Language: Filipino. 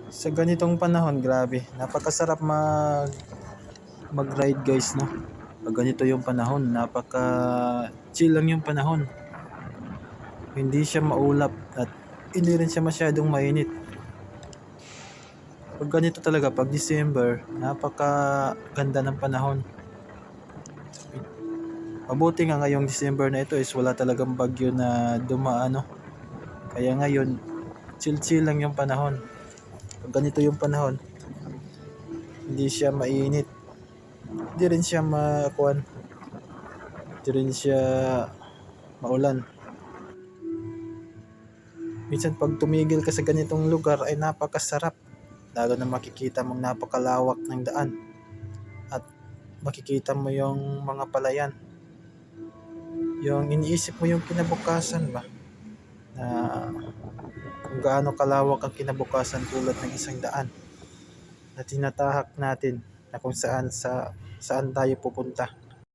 Sa ganitong panahon, grabe, napakasarap mag-ride guys, no? Pag ganito yung panahon, napaka-chill lang yung panahon. Hindi siya maulap at hindi rin siya masyadong mainit. Pag ganito talaga, pag December, napaka-ganda ng panahon. Mabuti nga ngayong December na ito is wala talagang bagyo na dumaan, no? Kaya ngayon, chill-chill lang yung panahon. Pag ganito yung panahon, hindi siya mainit. Hindi rin siya makuan. Hindi rin siya maulan. Minsan pag tumigil ka sa ganitong lugar ay napakasarap. Lalo na makikita mong napakalawak ng daan. At makikita mo yung mga palayan. Yung iniisip mo yung kinabukasan ba? Na kung gaano kalawak ang kinabukasan tulad ng isang daan na tinatahak natin na kung saan tayo pupunta.